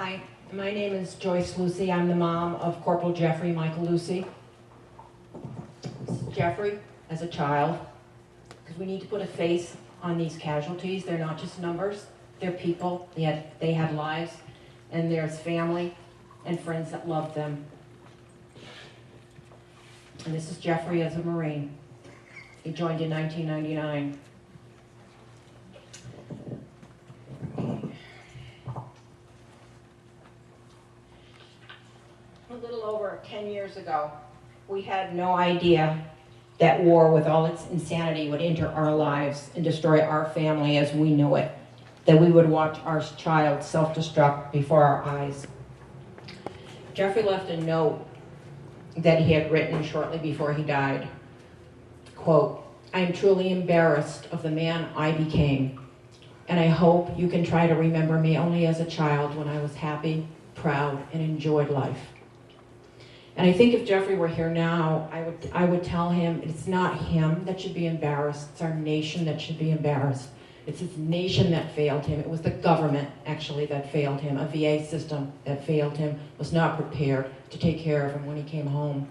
Hi, my name is Joyce Lucey. I'm the mom of Corporal Jeffrey Michael Lucey. This is Jeffrey as a child, because we need to put a face on these casualties. They're not just numbers, they're people. They had lives, and there's family and friends that loved them. And this is Jeffrey as a Marine. He joined in 1999. A little over 10 years ago, we had no idea that war with all its insanity would enter our lives and destroy our family as we knew it, that we would watch our child self-destruct before our eyes. Jeffrey left a note that he had written shortly before he died. Quote, "I am truly embarrassed of the man I became, and I hope you can try to remember me only as a child when I was happy, proud, and enjoyed life." And I think if Jeffrey were here now, I would tell him it's not him that should be embarrassed, it's our nation that should be embarrassed. It's his nation that failed him. It was the government, actually, that failed him. A VA system that failed him, was not prepared to take care of him when he came home.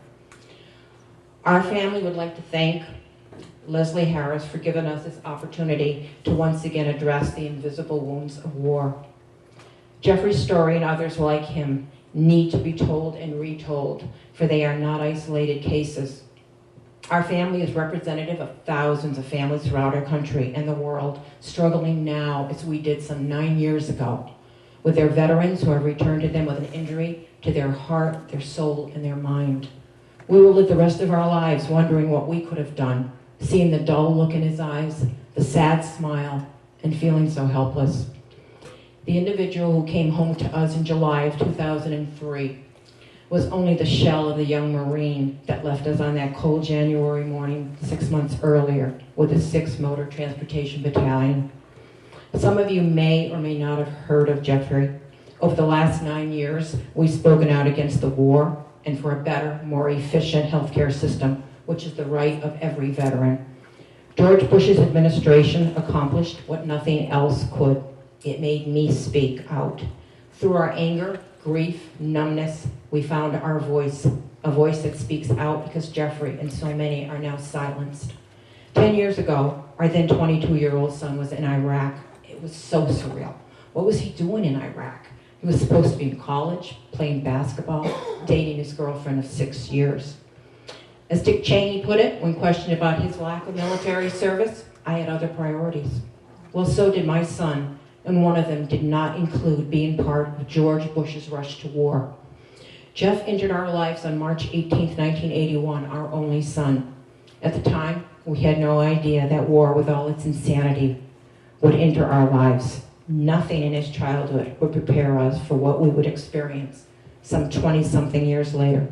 Our family would like to thank Leslie Harris for giving us this opportunity to once again address the invisible wounds of war. Jeffrey's story and others like him need to be told and retold, for they are not isolated cases. Our family is representative of thousands of families throughout our country and the world, struggling now as we did some 9 years ago, with their veterans who have returned to them with an injury to their heart, their soul, and their mind. We will live the rest of our lives wondering what we could have done, seeing the dull look in his eyes, the sad smile, and feeling so helpless. The individual who came home to us in July of 2003 was only the shell of the young Marine that left us on that cold January morning 6 months earlier with the 6th Motor Transportation Battalion. Some of you may or may not have heard of Jeffrey. Over the last 9 years, we've spoken out against the war and for a better, more efficient healthcare system, which is the right of every veteran. George Bush's administration accomplished what nothing else could. It made me speak out. Through our anger, grief, numbness, we found our voice, a voice that speaks out because Jeffrey and so many are now silenced. 10 years ago, our then 22-year-old son was in Iraq. It was so surreal. What was he doing in Iraq? He was supposed to be in college, playing basketball, dating his girlfriend of 6 years. As Dick Cheney put it, when questioned about his lack of military service, I had other priorities. Well, so did my son, and one of them did not include being part of George Bush's rush to war. Jeff entered our lives on March 18, 1981, our only son. At the time, we had no idea that war, with all its insanity, would enter our lives. Nothing in his childhood would prepare us for what we would experience some 20-something years later.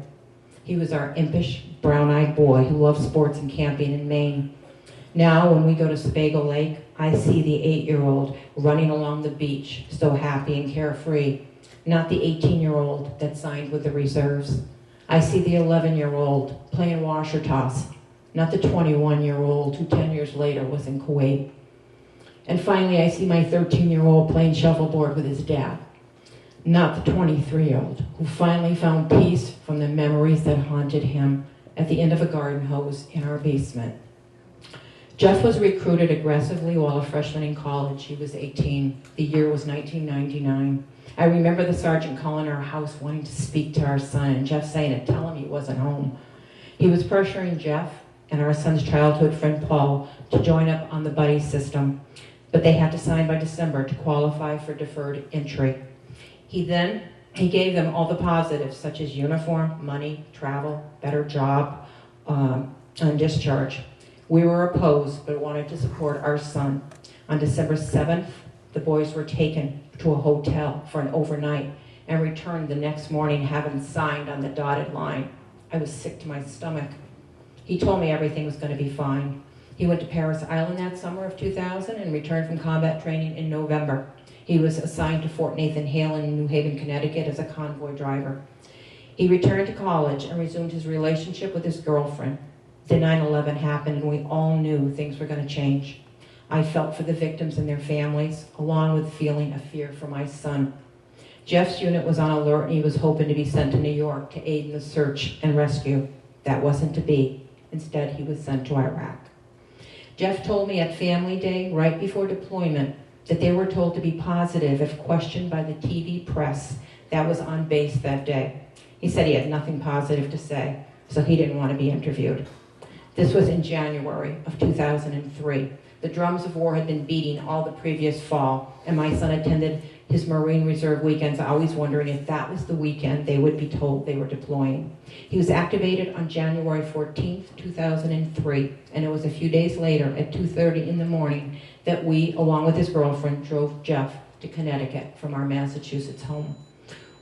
He was our impish, brown-eyed boy who loved sports and camping in Maine. Now, when we go to Sebago Lake, I see the 8-year-old running along the beach, so happy and carefree, not the 18-year-old that signed with the reserves. I see the 11-year-old playing washer toss, not the 21-year-old who 10 years later was in Kuwait. And finally, I see my 13-year-old playing shuffleboard with his dad, not the 23-year-old who finally found peace from the memories that haunted him at the end of a garden hose in our basement. Jeff was recruited aggressively while a freshman in college. He was 18. The year was 1999. I remember the sergeant calling our house wanting to speak to our son, and Jeff saying to tell him he wasn't home. He was pressuring Jeff and our son's childhood friend Paul to join up on the buddy system, but they had to sign by December to qualify for deferred entry. He gave them all the positives, such as uniform, money, travel, better job, on discharge. We were opposed, but wanted to support our son. On December 7th, the boys were taken to a hotel for an overnight and returned the next morning having signed on the dotted line. I was sick to my stomach. He told me everything was going to be fine. He went to Paris Island that summer of 2000 and returned from combat training in November. He was assigned to Fort Nathan Hale in New Haven, Connecticut as a convoy driver. He returned to college and resumed his relationship with his girlfriend. The 9/11 happened and we all knew things were going to change. I felt for the victims and their families, along with feeling a fear for my son. Jeff's unit was on alert and he was hoping to be sent to New York to aid in the search and rescue. That wasn't to be. Instead, he was sent to Iraq. Jeff told me at Family Day, right before deployment, that they were told to be positive if questioned by the TV press that was on base that day. He said he had nothing positive to say, so he didn't want to be interviewed. This was in January of 2003. The drums of war had been beating all the previous fall, and my son attended his Marine Reserve weekends, always wondering if that was the weekend they would be told they were deploying. He was activated on January 14th, 2003, and it was a few days later at 2:30 in the morning that we, along with his girlfriend, drove Jeff to Connecticut from our Massachusetts home.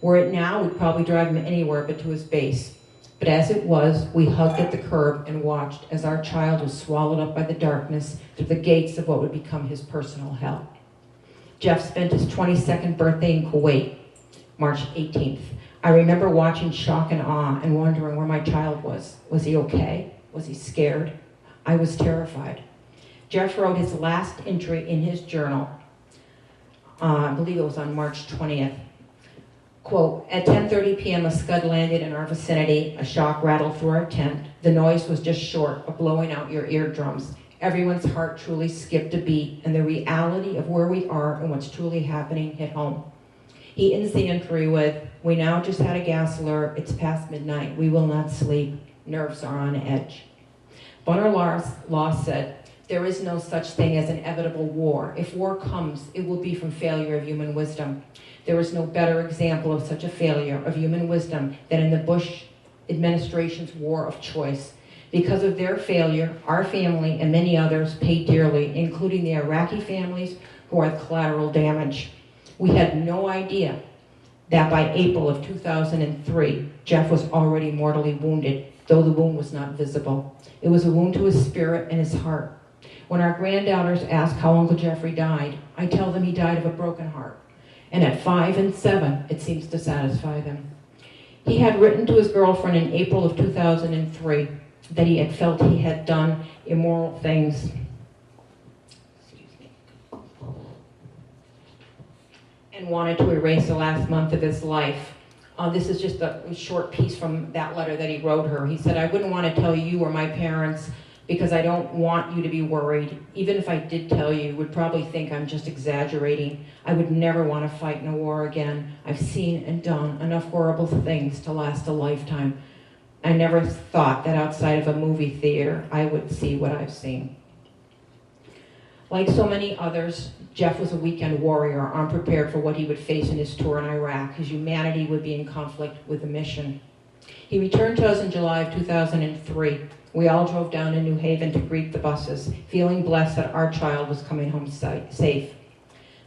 Were it now, we'd probably drive him anywhere but to his base. But as it was, we hugged at the curb and watched as our child was swallowed up by the darkness through the gates of what would become his personal hell. Jeff spent his 22nd birthday in Kuwait, March 18th. I remember watching shock and awe and wondering where my child was. Was he okay? Was he scared? I was terrified. Jeff wrote his last entry in his journal, I believe it was on March 20th. Quote, at 10:30 p.m. a Scud landed in our vicinity. A shock rattled through our tent. The noise was just short of blowing out your eardrums. Everyone's heart truly skipped a beat, and the reality of where we are and what's truly happening hit home. He ends the entry with, we now just had a gas alert. It's past midnight. We will not sleep. Nerves are on edge. Bunner Law said, there is no such thing as inevitable war. If war comes, it will be from failure of human wisdom. There is no better example of such a failure of human wisdom than in the Bush administration's war of choice. Because of their failure, our family and many others paid dearly, including the Iraqi families who are collateral damage. We had no idea that by April of 2003, Jeff was already mortally wounded, though the wound was not visible. It was a wound to his spirit and his heart. When our granddaughters ask how Uncle Jeffrey died, I tell them he died of a broken heart. And at 5 and 7, it seems to satisfy them. He had written to his girlfriend in April of 2003 that he had felt he had done immoral things. And wanted to erase the last month of his life. This is just a short piece from that letter that he wrote her. He said, I wouldn't want to tell you or my parents because I don't want you to be worried. Even if I did tell you, you would probably think I'm just exaggerating. I would never want to fight in a war again. I've seen and done enough horrible things to last a lifetime. I never thought that outside of a movie theater, I would see what I've seen. Like so many others, Jeff was a weekend warrior, unprepared for what he would face in his tour in Iraq. His humanity would be in conflict with the mission. He returned to us in July of 2003. We all drove down to New Haven to greet the buses, feeling blessed that our child was coming home safe.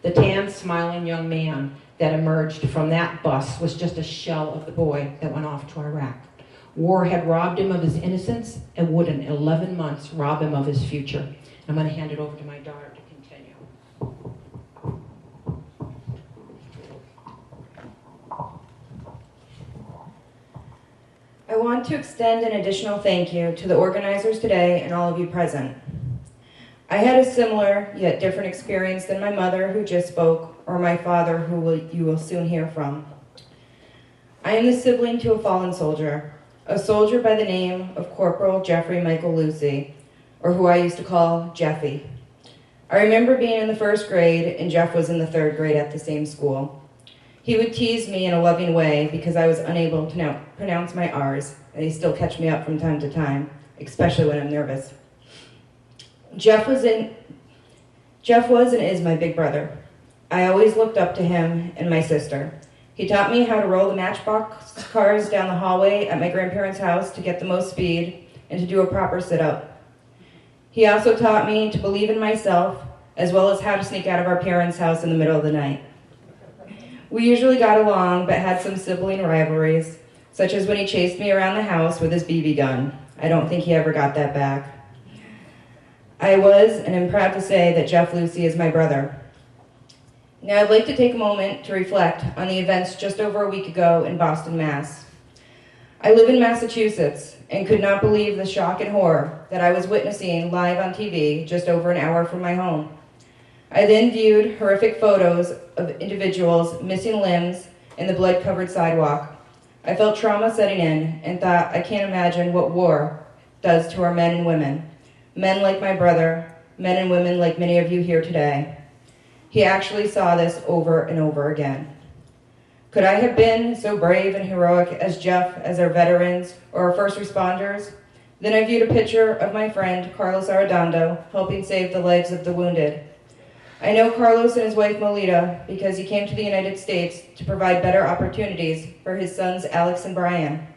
The tan, smiling young man that emerged from that bus was just a shell of the boy that went off to Iraq. War had robbed him of his innocence and would in 11 months rob him of his future. I'm going to hand it over to my daughter to continue. I want to extend an additional thank you to the organizers today and all of you present. I had a similar yet different experience than my mother who just spoke or my father you will soon hear from. I am the sibling to a fallen soldier, a soldier by the name of Corporal Jeffrey Michael Lucey, or who I used to call Jeffy. I remember being in the 1st grade and Jeff was in the 3rd grade at the same school. He would tease me in a loving way because I was unable to pronounce my R's, and he still catch me up from time to time, especially when I'm nervous. Jeff was and is my big brother. I always looked up to him and my sister. He taught me how to roll the matchbox cars down the hallway at my grandparents' house to get the most speed and to do a proper sit-up. He also taught me to believe in myself, as well as how to sneak out of our parents' house in the middle of the night. We usually got along, but had some sibling rivalries, such as when he chased me around the house with his BB gun. I don't think he ever got that back. I was, and am proud to say, that Jeff Lucey is my brother. Now I'd like to take a moment to reflect on the events just over a week ago in Boston, Mass. I live in Massachusetts and could not believe the shock and horror that I was witnessing live on TV just over an hour from my home. I then viewed horrific photos of individuals missing limbs in the blood-covered sidewalk. I felt trauma setting in and thought, I can't imagine what war does to our men and women. Men like my brother, men and women like many of you here today. He actually saw this over and over again. Could I have been so brave and heroic as Jeff, as our veterans, or our first responders? Then I viewed a picture of my friend, Carlos Arredondo, helping save the lives of the wounded. I know Carlos and his wife, Melita, because he came to the United States to provide better opportunities for his sons, Alex and Brian.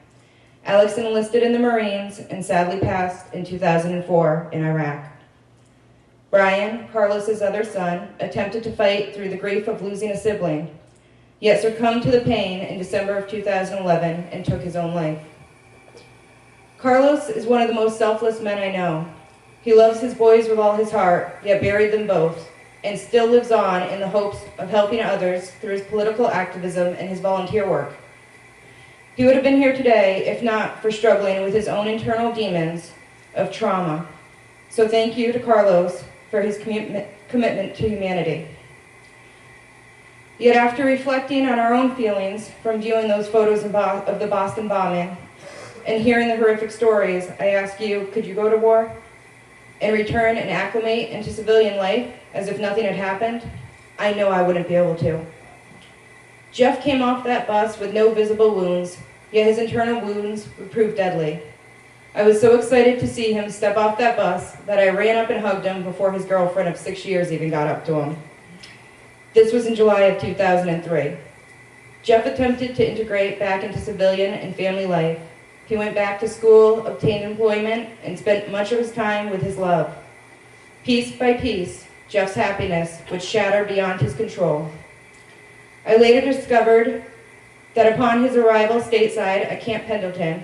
Alex enlisted in the Marines and sadly passed in 2004 in Iraq. Brian, Carlos's other son, attempted to fight through the grief of losing a sibling, yet succumbed to the pain in December of 2011 and took his own life. Carlos is one of the most selfless men I know. He loves his boys with all his heart, yet buried them both, and still lives on in the hopes of helping others through his political activism and his volunteer work. He would have been here today if not for struggling with his own internal demons of trauma. So thank you to Carlos for his commitment to humanity. Yet after reflecting on our own feelings from viewing those photos of the Boston bombing and hearing the horrific stories, I ask you, could you go to war and return and acclimate into civilian life as if nothing had happened? I know I wouldn't be able to. Jeff came off that bus with no visible wounds, yet his internal wounds would prove deadly. I was so excited to see him step off that bus that I ran up and hugged him before his girlfriend of 6 years even got up to him. This was in July of 2003. Jeff attempted to integrate back into civilian and family life. He went back to school, obtained employment, and spent much of his time with his love. Piece by piece, Jeff's happiness would shatter beyond his control. I later discovered that upon his arrival stateside at Camp Pendleton,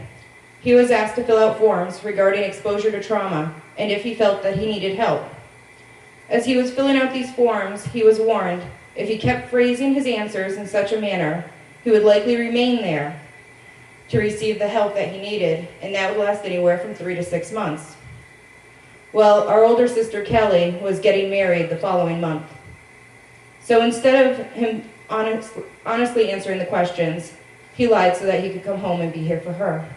he was asked to fill out forms regarding exposure to trauma and if he felt that he needed help. As he was filling out these forms, he was warned if he kept phrasing his answers in such a manner, he would likely remain there to receive the help that he needed, and that would last anywhere from 3 to 6 months. Well, our older sister Kelly was getting married the following month. So instead of him honestly answering the questions, he lied so that he could come home and be here for her.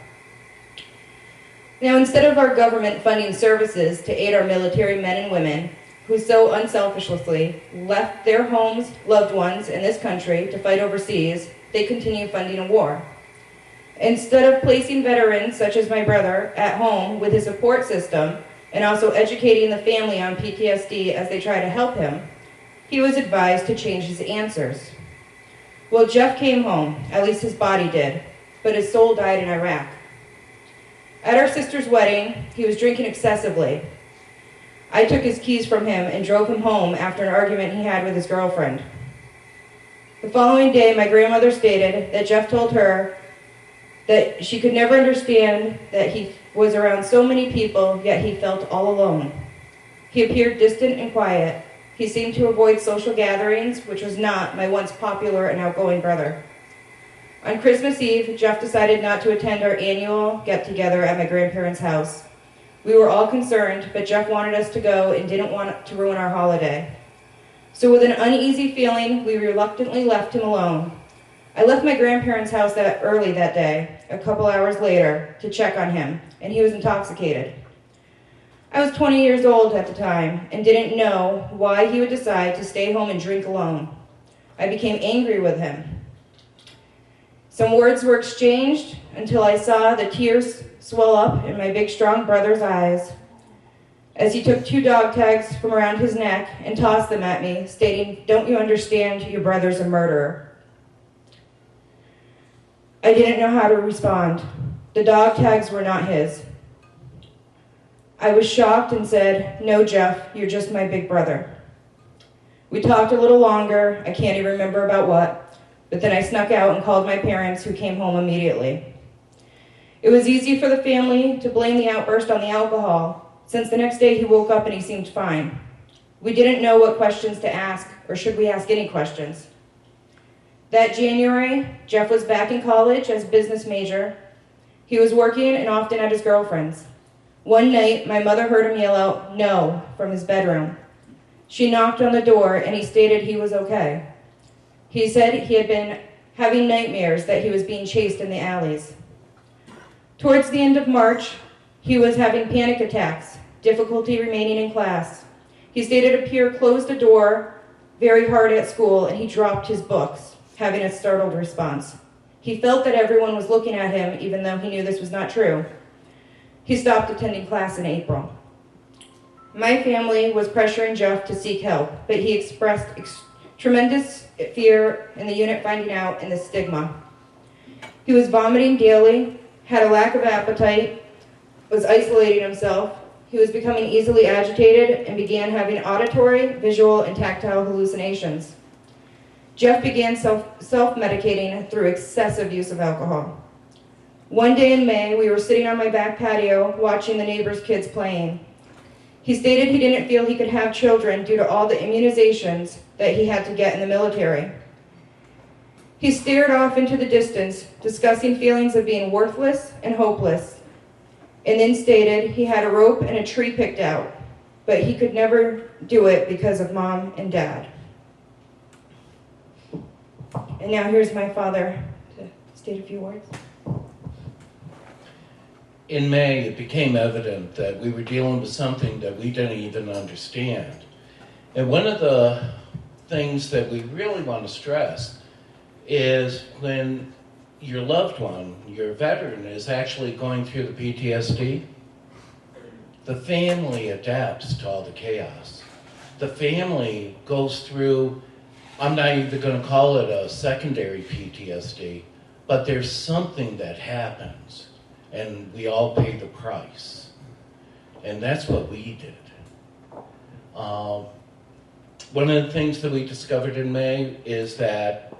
Now, instead of our government funding services to aid our military men and women who so unselfishly left their homes, loved ones in this country to fight overseas, they continue funding a war. Instead of placing veterans such as my brother at home with his support system and also educating the family on PTSD as they try to help him, he was advised to change his answers. Well, Jeff came home, at least his body did, but his soul died in Iraq. At our sister's wedding, he was drinking excessively. I took his keys from him and drove him home after an argument he had with his girlfriend. The following day, my grandmother stated that Jeff told her that she could never understand that he was around so many people, yet he felt all alone. He appeared distant and quiet. He seemed to avoid social gatherings, which was not my once popular and outgoing brother. On Christmas Eve, Jeff decided not to attend our annual get-together at my grandparents' house. We were all concerned, but Jeff wanted us to go and didn't want to ruin our holiday. So with an uneasy feeling, we reluctantly left him alone. I left my grandparents' house early that day, a couple hours later, to check on him, and he was intoxicated. I was 20 years old at the time and didn't know why he would decide to stay home and drink alone. I became angry with him. Some words were exchanged until I saw the tears swell up in my big, strong brother's eyes as he took 2 dog tags from around his neck and tossed them at me, stating, "Don't you understand? Your brother's a murderer." I didn't know how to respond. The dog tags were not his. I was shocked and said, "No, Jeff, you're just my big brother." We talked a little longer, I can't even remember about what, but then I snuck out and called my parents, who came home immediately. It was easy for the family to blame the outburst on the alcohol, since the next day he woke up and he seemed fine. We didn't know what questions to ask, or should we ask any questions. That January, Jeff was back in college as a business major. He was working and often at his girlfriend's. One night, my mother heard him yell out, "No," from his bedroom. She knocked on the door and he stated he was okay. He said he had been having nightmares that he was being chased in the alleys. Towards the end of March, he was having panic attacks, difficulty remaining in class. He stated a peer closed the door very hard at school and he dropped his books, having a startled response. He felt that everyone was looking at him even though he knew this was not true. He stopped attending class in April. My family was pressuring Jeff to seek help, but he expressed tremendous fear in the unit finding out and the stigma. He was vomiting daily, had a lack of appetite, was isolating himself. He was becoming easily agitated and began having auditory, visual, and tactile hallucinations. Jeff began self-medicating through excessive use of alcohol. One day in May, we were sitting on my back patio watching the neighbors' kids playing. He stated he didn't feel he could have children due to all the immunizations that he had to get in the military. He stared off into the distance, discussing feelings of being worthless and hopeless, and then stated he had a rope and a tree picked out, but he could never do it because of Mom and Dad. And now here's my father to state a few words. In May, it became evident that we were dealing with something that we didn't even understand. And one of the things that we really want to stress is when your loved one, your veteran, is actually going through the PTSD, the family adapts to all the chaos. The family goes through, I'm not even going to call it a secondary PTSD, but there's something that happens, and we all pay the price. And that's what we did. One of the things that we discovered in May is that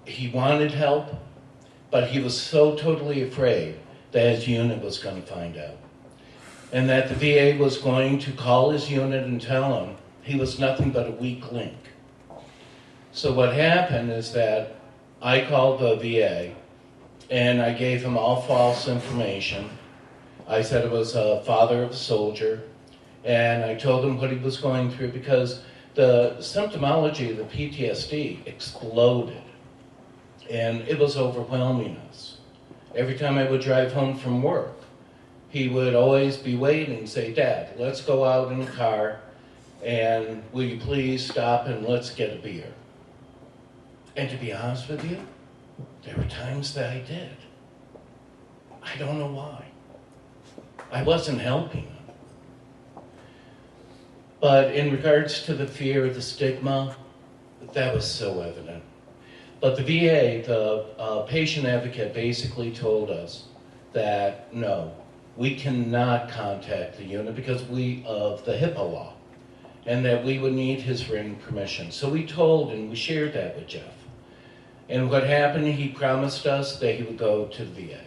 he wanted help, but he was so totally afraid that his unit was going to find out. And that the VA was going to call his unit and tell him he was nothing but a weak link. So what happened is that I called the VA and I gave him all false information. I said it was a father of a soldier, and I told him what he was going through because the symptomology of the PTSD exploded. And it was overwhelming us. Every time I would drive home from work, he would always be waiting and say, "Dad, let's go out in the car, and will you please stop and let's get a beer?" And to be honest with you, there were times that I did. I don't know why. I wasn't helping him. But in regards to the fear, the stigma, that was so evident. But the VA, the patient advocate, basically told us that no, we cannot contact the unit because of the HIPAA law, and that we would need his written permission. So we told and we shared that with Jeff. And what happened, he promised us that he would go to the VA.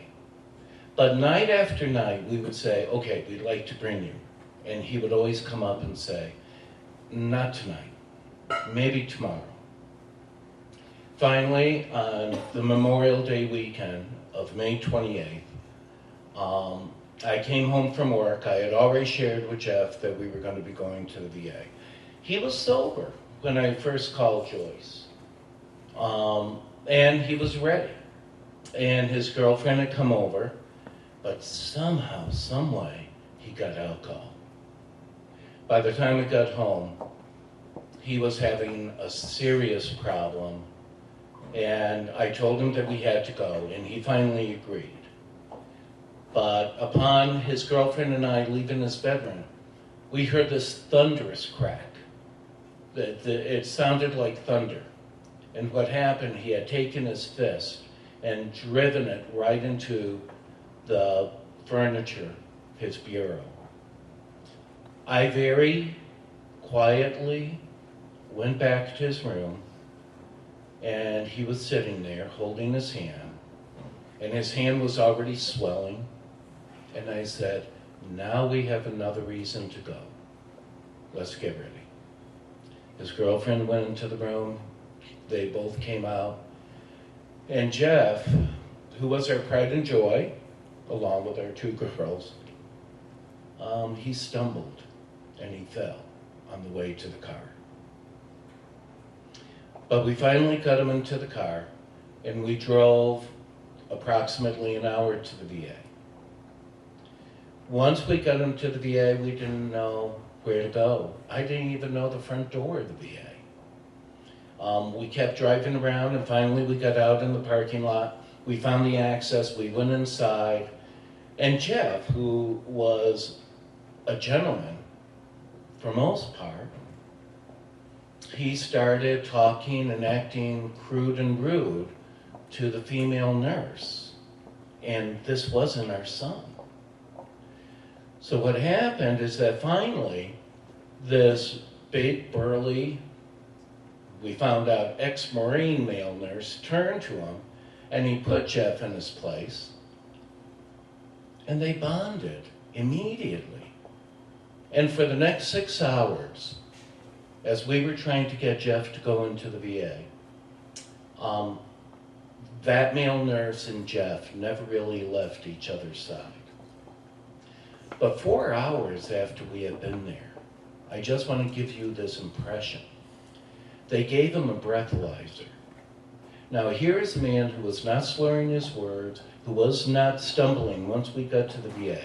But night after night, we would say, "Okay, we'd like to bring you." And he would always come up and say, "Not tonight, maybe tomorrow." Finally, on the Memorial Day weekend of May 28th, I came home from work. I had already shared with Jeff that we were going to be going to the VA. He was sober when I first called Joyce. And he was ready. And his girlfriend had come over, but somehow, some way, he got alcohol. By the time we got home, he was having a serious problem. And I told him that we had to go, and he finally agreed. But upon his girlfriend and I leaving his bedroom, we heard this thunderous crack. It sounded like thunder. And what happened, he had taken his fist and driven it right into the furniture, his bureau. I very quietly went back to his room, and he was sitting there holding his hand, and his hand was already swelling. And I said, "Now we have another reason to go. Let's get ready." His girlfriend went into the room. They both came out. And Jeff, who was our pride and joy, along with our two girls, he stumbled and he fell on the way to the car. But we finally got him into the car, and we drove approximately an hour to the VA. Once we got him to the VA, we didn't know where to go. I didn't even know the front door of the VA. We kept driving around, and finally we got out in the parking lot. We found the access, we went inside, and Jeff, who was a gentleman for most part, he started talking and acting crude and rude to the female nurse. And this wasn't our son. So what happened is that finally, this big, burly, we found out ex-Marine male nurse turned to him, and he put Jeff in his place, and they bonded immediately. And for the next 6 hours, as we were trying to get Jeff to go into the VA, that male nurse and Jeff never really left each other's side. But 4 hours after we had been there, I just want to give you this impression. They gave him a breathalyzer. Now here is a man who was not slurring his words, who was not stumbling once we got to the VA.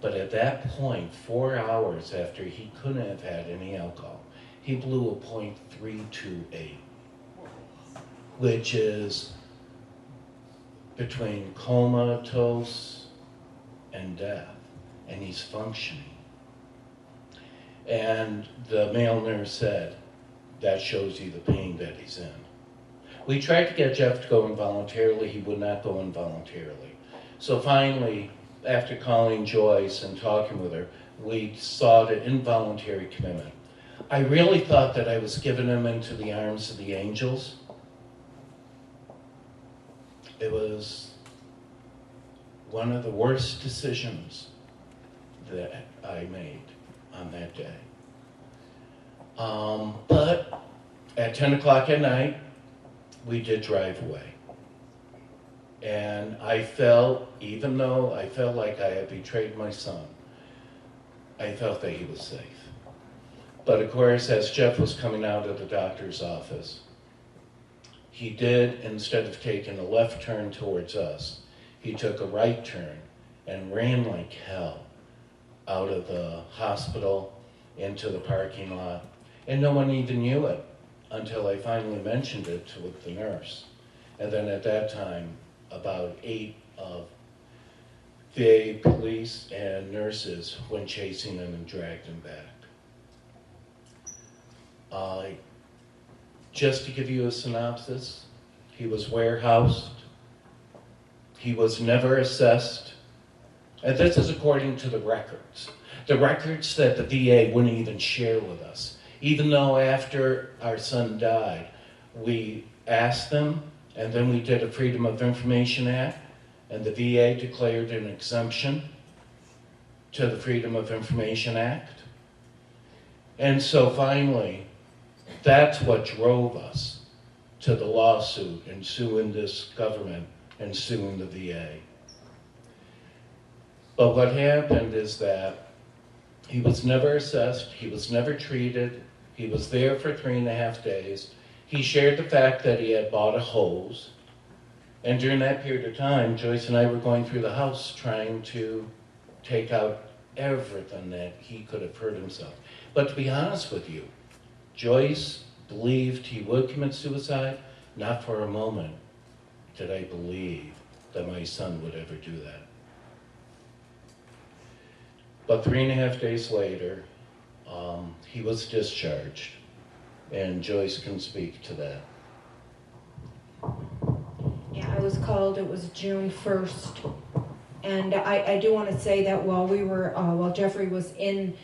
But at that point, 4 hours after he couldn't have had any alcohol, he blew a .328, which is between comatose and death, and he's functioning. And the male nurse said, that shows you the pain that he's in. We tried to get Jeff to go involuntarily. He would not go involuntarily. So finally, after calling Joyce and talking with her, we sought an involuntary commitment. I really thought that I was giving him into the arms of the angels. It was one of the worst decisions that I made on that day. But at 10 o'clock at night, we did drive away. And I felt, even though I felt like I had betrayed my son, I felt that he was safe. But of course, as Jeff was coming out of the doctor's office, he did, instead of taking a left turn towards us, he took a right turn and ran like hell out of the hospital into the parking lot. And no one even knew it until I finally mentioned it to the nurse. And then at that time, about 8 of VA police and nurses went chasing him and dragged him back. Just to give you a synopsis, he was warehoused, he was never assessed, and this is according to the records that the VA wouldn't even share with us. Even though after our son died, we asked them, and then we did a Freedom of Information Act, and the VA declared an exemption to the Freedom of Information Act. And so finally, that's what drove us to the lawsuit and suing this government and suing the VA. But what happened is that he was never assessed, he was never treated, he was there for 3.5 days. He shared the fact that he had bought a hose, and during that period of time, Joyce and I were going through the house trying to take out everything that he could have hurt himself. But to be honest with you, Joyce believed he would commit suicide. Not for a moment did I believe that my son would ever do that. But 3.5 days later, he was discharged, and Joyce can speak to that. Yeah, I was called, it was June 1st. And I do want to say that while Jeffrey was in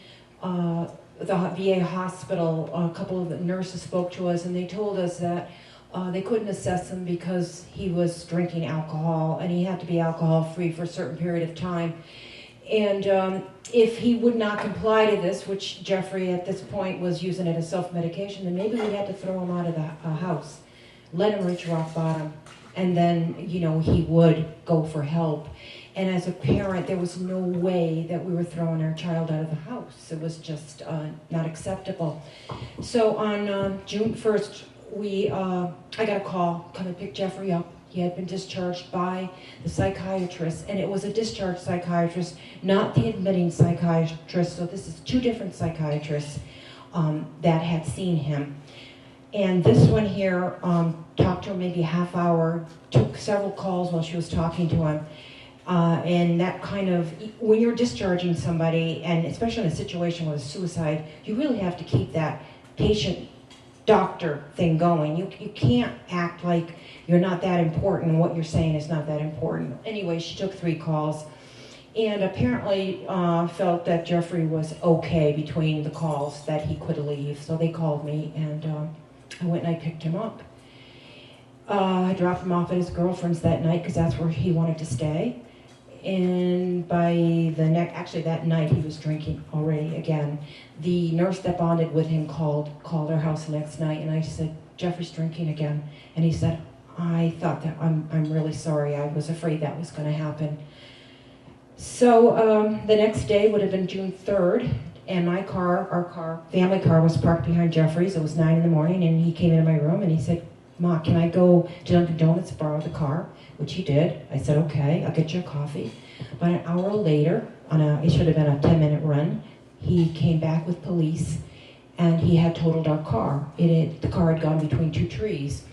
the VA hospital, a couple of the nurses spoke to us, and they told us that they couldn't assess him because he was drinking alcohol, and he had to be alcohol-free for a certain period of time. And if he would not comply to this, which Jeffrey at this point was using it as self-medication, then maybe we had to throw him out of the house, let him reach rock bottom, and then, he would go for help. And as a parent, there was no way that we were throwing our child out of the house. It was just not acceptable. So on June 1st, I got a call, come and pick Jeffrey up. He had been discharged by the psychiatrist, and it was a discharged psychiatrist, not the admitting psychiatrist. So this is two different psychiatrists that had seen him. And this one here talked to him maybe a half hour, took several calls while she was talking to him. And that kind of, when you're discharging somebody, and especially in a situation with a suicide, you really have to keep that patient-doctor thing going. You can't act like you're not that important and what you're saying is not that important. Anyway, she took 3 calls and apparently felt that Jeffrey was okay between the calls, that he could leave. So they called me, and I went and I picked him up. I dropped him off at his girlfriend's that night because that's where he wanted to stay. And by the actually that night he was drinking already again. The nurse that bonded with him called our house the next night, and I said, Jeffrey's drinking again. And he said, I thought that, I'm really sorry. I was afraid that was going to happen. So the next day would have been June 3rd, and our family car was parked behind Jeffrey's. It was 9 in the morning, and he came into my room and he said, Ma, can I go to Dunkin' Donuts to borrow the car? Which he did. I said, okay, I'll get you a coffee. About an hour later, it should have been a 10-minute run, he came back with police, and he had totaled our car. The car had gone between 2 trees.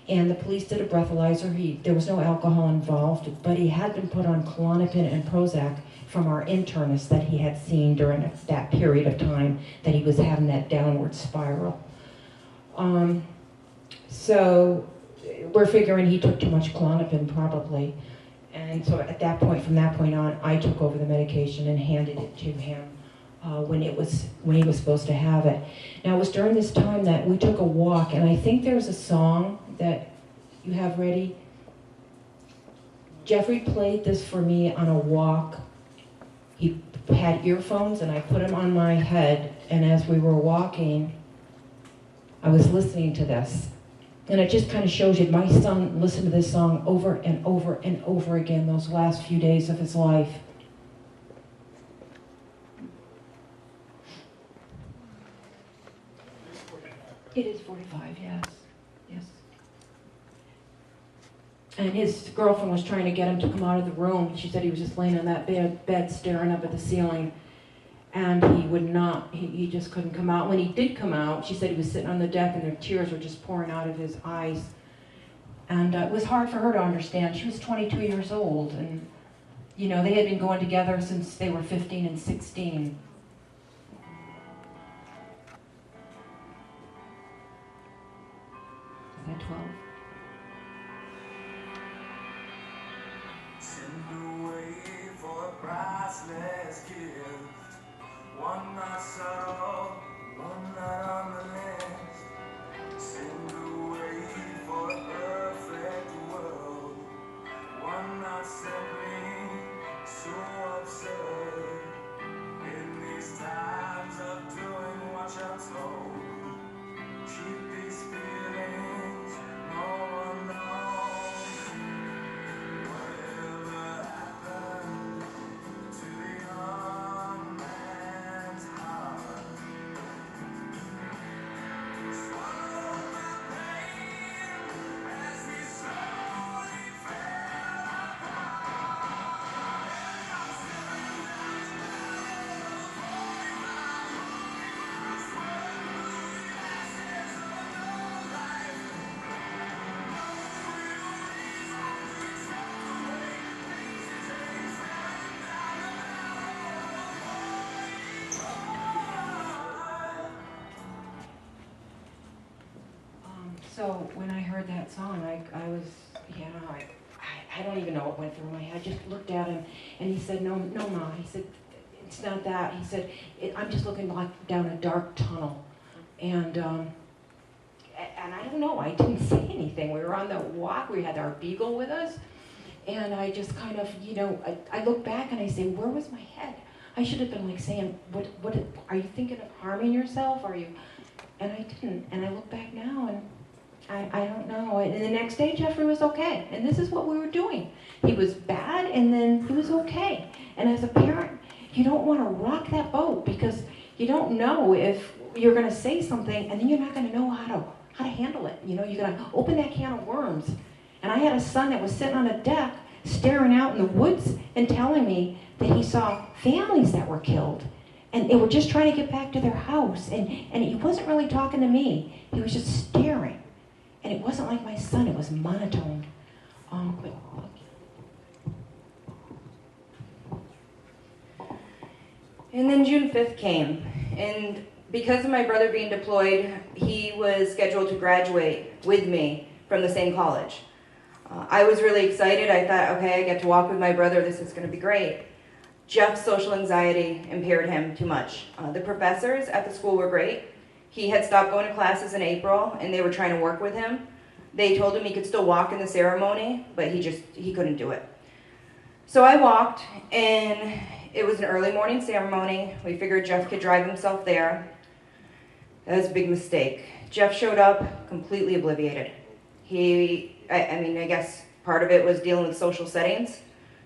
And the police did a breathalyzer. There was no alcohol involved, but he had been put on Klonopin and Prozac from our internist that he had seen during that period of time that he was having that downward spiral. So we're figuring he took too much Klonopin probably. And so at that point, from that point on, I took over the medication and handed it to him when he was supposed to have it. Now it was during this time that we took a walk, and I think there's a song that you have ready. Jeffrey played this for me on a walk. He had earphones and I put them on my head, and as we were walking, I was listening to this. And it just kind of shows you, my son listened to this song over and over and over again those last few days of his life. It is 45, yes. Yes. And his girlfriend was trying to get him to come out of the room. She said he was just laying on that bed staring up at the ceiling. And he would not, he just couldn't come out. When he did come out, she said he was sitting on the deck and the tears were just pouring out of his eyes. And it was hard for her to understand. She was 22 years old, and you know, they had been going together since they were 15 and 16. Is that 12? Send away for a priceless gift. One not subtle, one not on the list. Send away for a perfect world. One not simply so absurd. In these times of doing what you're told, keep these feelings, no one knows. Whatever happened to the young man's heart? Swallow my pain as we slowly fell apart. And I'm stepping out now, So when I heard that song, I was, I don't even know what went through my head. I just looked at him, and he said, no, Ma. He said, it's not that. He said, I'm just looking like down a dark tunnel. And I don't know, I didn't say anything. We were on the walk, we had our beagle with us, and I just kind of, I look back and I say, where was my head? I should have been like saying, what are you thinking of harming yourself? And I didn't. And I look back now, and I don't know. And the next day, Jeffrey was okay. And this is what we were doing. He was bad, and then he was okay. And as a parent, you don't want to rock that boat, because you don't know if you're going to say something, and then you're not going to know how to handle it. You know, you're gonna open that can of worms. And I had a son that was sitting on a deck, staring out in the woods and telling me that he saw families that were killed. And they were just trying to get back to their house. And he wasn't really talking to me. He was just staring. And it wasn't like my son, it was monotone. And then June 5th came, and because of my brother being deployed, he was scheduled to graduate with me from the same college. I was really excited. I thought, okay, I get to walk with my brother. This is going to be great. Jeff's social anxiety impaired him too much. The professors at the school were great. He had stopped going to classes in April, and they were trying to work with him. They told him he could still walk in the ceremony, but he couldn't do it. So I walked, and it was an early morning ceremony. We figured Jeff could drive himself there. That was a big mistake. Jeff showed up completely obliviated. I guess part of it was dealing with social settings.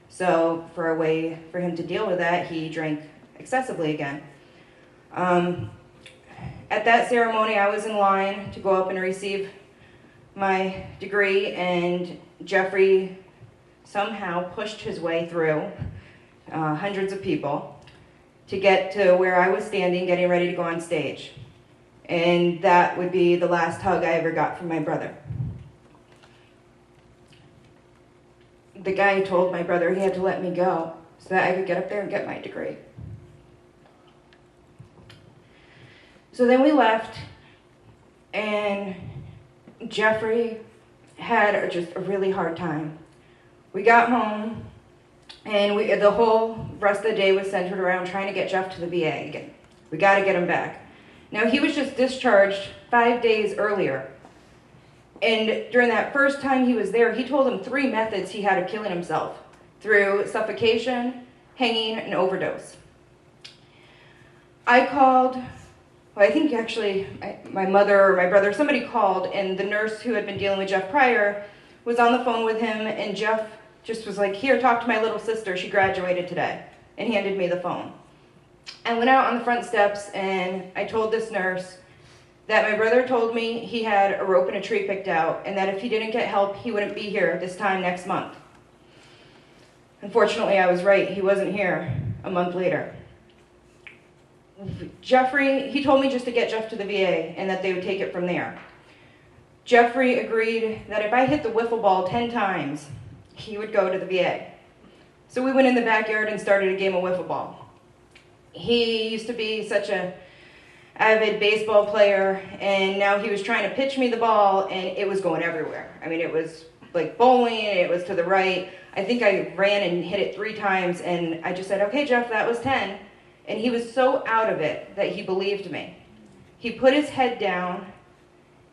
So for a way for him to deal with that, he drank excessively again. At that ceremony, I was in line to go up and receive my degree, and Jeffrey somehow pushed his way through hundreds of people to get to where I was standing, getting ready to go on stage. And that would be the last hug I ever got from my brother. The guy told my brother he had to let me go so that I could get up there and get my degree. So then we left, and Jeffrey had just a really hard time. We got home, and the whole rest of the day was centered around trying to get Jeff to the VA again. We got to get him back. Now, he was just discharged 5 days earlier. And during that first time he was there, he told him 3 methods he had of killing himself: through suffocation, hanging, and overdose. I called, I think actually my mother or my brother, somebody called, and the nurse who had been dealing with Jeff prior was on the phone with him, and Jeff just was like, "Here, talk to my little sister, she graduated today," and handed me the phone. I went out on the front steps, and I told this nurse that my brother told me he had a rope and a tree picked out, and that if he didn't get help, he wouldn't be here this time next month. Unfortunately, I was right. He wasn't here a month later. Jeffrey, he told me just to get Jeff to the VA and that they would take it from there. Jeffrey agreed that if I hit the wiffle ball 10 times, he would go to the VA. So we went in the backyard and started a game of wiffle ball. He used to be such an avid baseball player, and now he was trying to pitch me the ball, and it was going everywhere. I mean, it was like bowling, and it was to the right. I think I ran and hit it 3 times, and I just said, "Okay, Jeff, that was 10. And he was so out of it that he believed me. He put his head down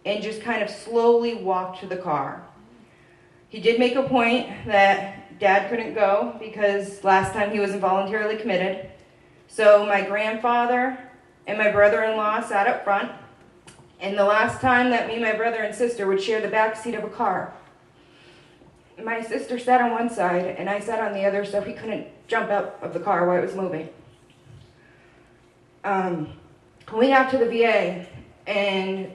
and just kind of slowly walked to the car. He did make a point that Dad couldn't go because last time he was involuntarily committed. So my grandfather and my brother-in-law sat up front, and the last time that me, my brother, and sister would share the back seat of a car, my sister sat on one side and I sat on the other so he couldn't jump out of the car while it was moving. We got to the VA, and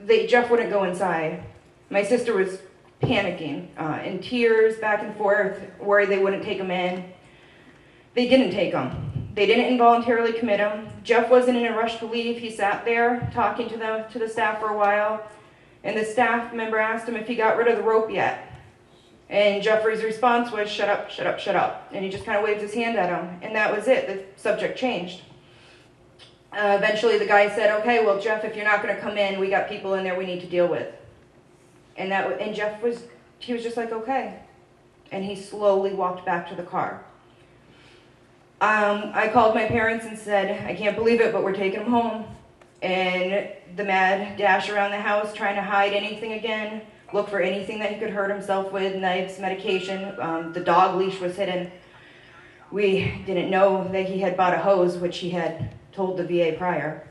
Jeff wouldn't go inside. My sister was panicking, in tears, back and forth, worried they wouldn't take him in. They didn't take him. They didn't involuntarily commit him. Jeff wasn't in a rush to leave. He sat there talking to the staff for a while, and the staff member asked him if he got rid of the rope yet. And Jeffrey's response was, "Shut up, shut up, shut up." And he just kind of waved his hand at him, and that was it. The subject changed. Eventually the guy said, "Okay, well, Jeff, if you're not going to come in, we got people in there we need to deal with." And Jeff was just like, "Okay." And he slowly walked back to the car. I called my parents and said, "I can't believe it, but we're taking him home." And the mad dash around the house trying to hide anything again, look for anything that he could hurt himself with, knives, medication. The dog leash was hidden. We didn't know that he had bought a hose, which he had told the VA prior.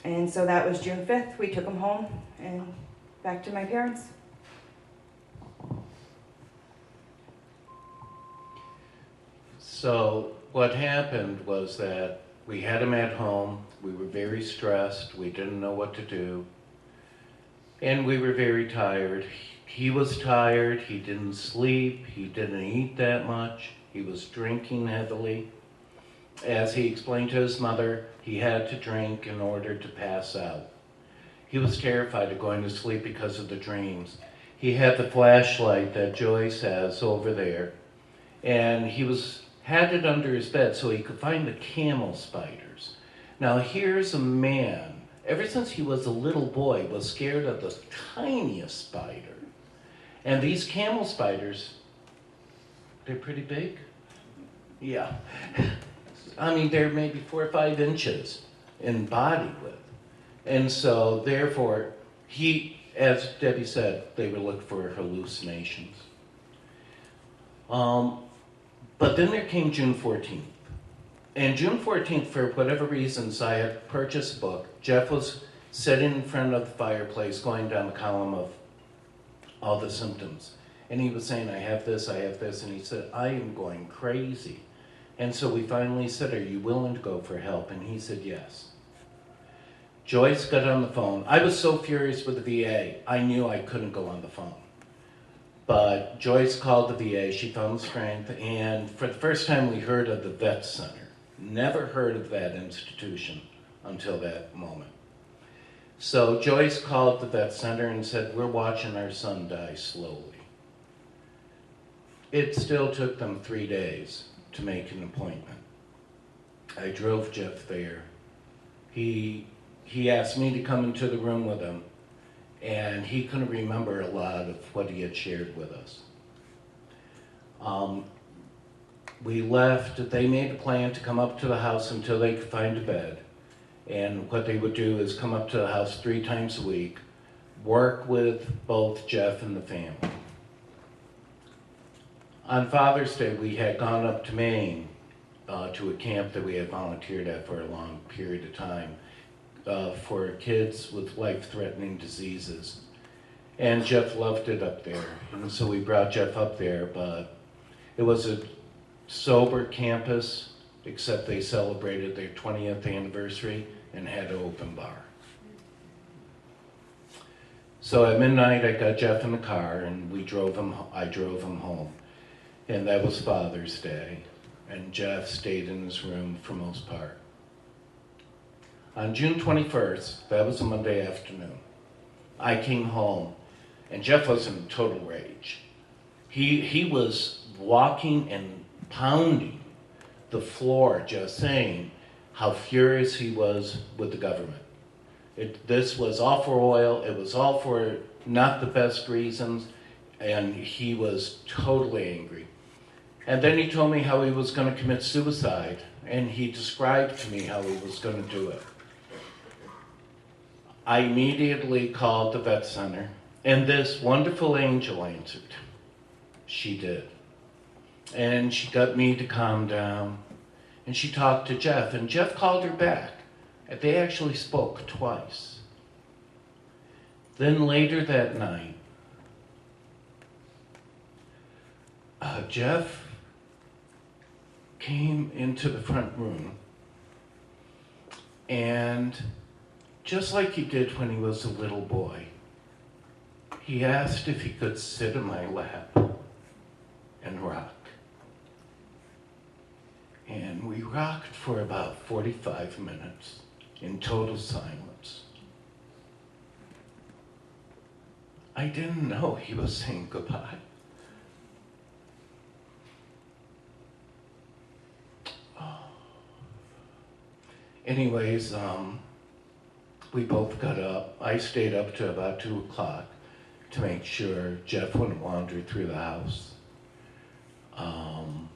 And so that was June 5th. We took him home and back to my parents. So what happened was that We had him at home. We were very stressed. We didn't know what to do. And we were very tired. He was tired. He didn't sleep. He didn't eat that much. He was drinking heavily. As he explained to his mother, he had to drink in order to pass out. He was terrified of going to sleep because of the dreams. He had the flashlight that Joyce has over there, and had it under his bed so he could find the camel spiders. Now here's a man, ever since he was a little boy, was scared of the tiniest spider. And these camel spiders, they're pretty big. Yeah. I mean, they're maybe 4 or 5 inches in body width. And so, therefore, as Debbie said, they would look for hallucinations. But then there came June 14th. And June 14th, for whatever reasons, I had purchased a book. Jeff was sitting in front of the fireplace going down the column of all the symptoms. And he was saying, I have this. And he said, I am going crazy. And so we finally said, are you willing to go for help? And he said, yes. Joyce got on the phone. I was so furious with the VA, I knew I couldn't go on the phone. But Joyce called the VA, she found strength, and for the first time we heard of the Vet Center. Never heard of that institution until that moment. So Joyce called the Vet Center and said, we're watching our son die slowly. It still took them 3 days to make an appointment. I drove Jeff there. He asked me to come into the room with him, and he couldn't remember a lot of what he had shared with us. We left. They made a plan to come up to the house until they could find a bed. And what they would do is come up to the house 3 times a week, work with both Jeff and the family. On Father's Day, we had gone up to Maine to a camp that we had volunteered at for a long period of time. For kids with life-threatening diseases. And Jeff loved it up there. And so we brought Jeff up there, but it was a sober campus, except they celebrated their 20th anniversary and had an open bar. So at midnight, I got Jeff in the car and I drove him home. And that was Father's Day. And Jeff stayed in his room for most part. On June 21st, that was a Monday afternoon, I came home, and Jeff was in total rage. He was walking and pounding the floor, just saying how furious he was with the government. This was all for oil, it was all for not the best reasons, and he was totally angry. And then he told me how he was going to commit suicide, and he described to me how he was going to do it. I immediately called the Vet Center, and this wonderful angel answered. She did. And she got me to calm down, and she talked to Jeff, and Jeff called her back. They actually spoke twice. Then later that night, Jeff came into the front room, and just like he did when he was a little boy, he asked if he could sit in my lap and rock. And we rocked for about 45 minutes in total silence. I didn't know he was saying goodbye. Anyways, we both got up. I stayed up to about 2 o'clock to make sure Jeff wouldn't wander through the house. And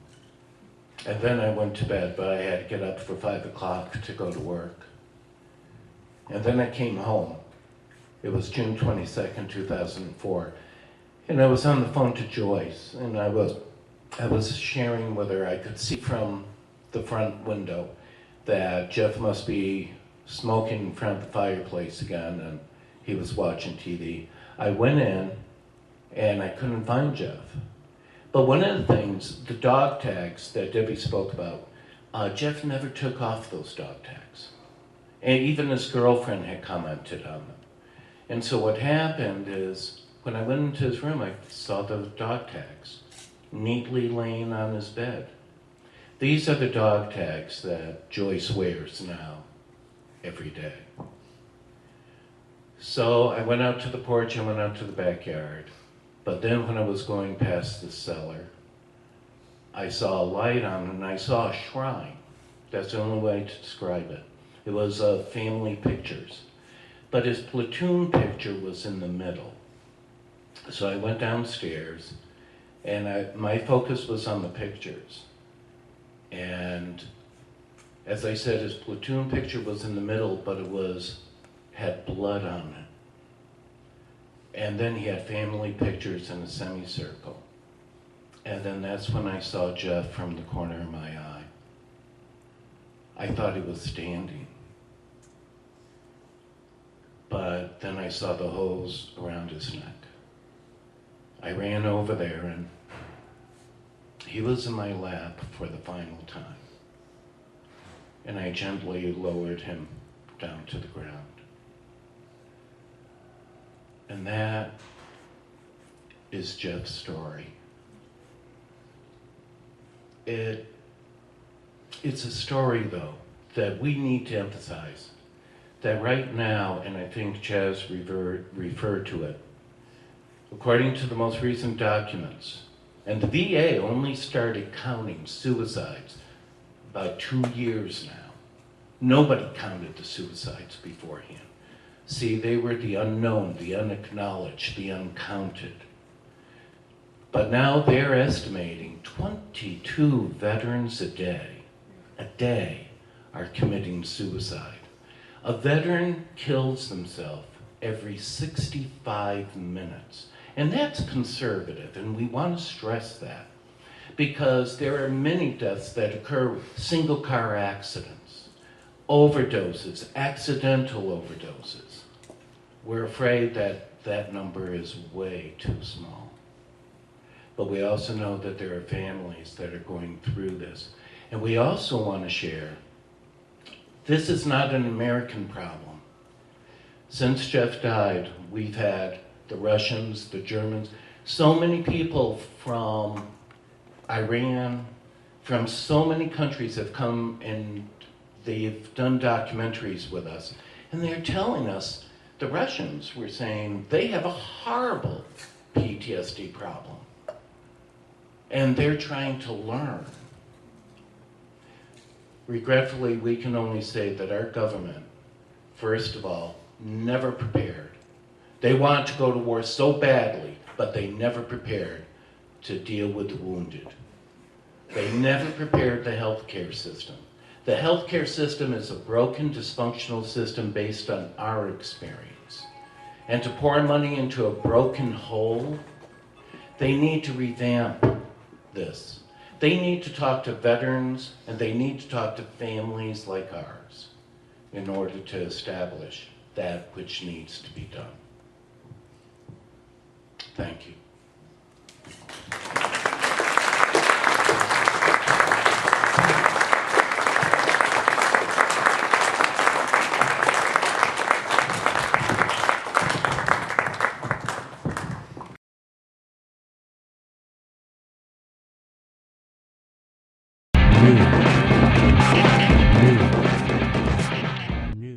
then I went to bed, but I had to get up for 5 o'clock to go to work. And then I came home. It was June 22nd, 2004. And I was on the phone to Joyce, and I was sharing with her. I could see from the front window that Jeff must be smoking in front of the fireplace again, and he was watching TV. I went in, and I couldn't find Jeff. But one of the things, the dog tags that Debbie spoke about, Jeff never took off those dog tags. And even his girlfriend had commented on them. And so what happened is, when I went into his room, I saw the dog tags neatly laying on his bed. These are the dog tags that Joyce wears now every day. So I went out to the porch, I went out to the backyard. But then when I was going past the cellar, I saw a light on and I saw a shrine. That's the only way to describe it. It was family pictures. But his platoon picture was in the middle. So I went downstairs and my focus was on the pictures. And as I said, his platoon picture was in the middle, but it had blood on it. And then he had family pictures in a semicircle. And then that's when I saw Jeff from the corner of my eye. I thought he was standing. But then I saw the hose around his neck. I ran over there and he was in my lap for the final time. And I gently lowered him down to the ground. And that is Jeff's story. It's a story, though, that we need to emphasize. That right now, and I think Chaz referred to it, according to the most recent documents, and the VA only started counting suicides about 2 years now. Nobody counted the suicides beforehand. See, they were the unknown, the unacknowledged, the uncounted. But now they're estimating 22 veterans a day are committing suicide. A veteran kills themselves every 65 minutes. And that's conservative, and we want to stress that. Because there are many deaths that occur, single car accidents, overdoses, accidental overdoses. We're afraid that that number is way too small. But we also know that there are families that are going through this. And we also want to share, this is not an American problem. Since Jeff died, we've had the Russians, the Germans, so many people from Iran, from so many countries have come and they've done documentaries with us. And they're telling us, the Russians were saying they have a horrible PTSD problem. And they're trying to learn. Regretfully, we can only say that our government, first of all, never prepared. They want to go to war so badly, but they never prepared to deal with the wounded. They never prepared the healthcare system. The healthcare system is a broken, dysfunctional system based on our experience. And to pour money into a broken hole, they need to revamp this. They need to talk to veterans, and they need to talk to families like ours in order to establish that which needs to be done. Thank you. New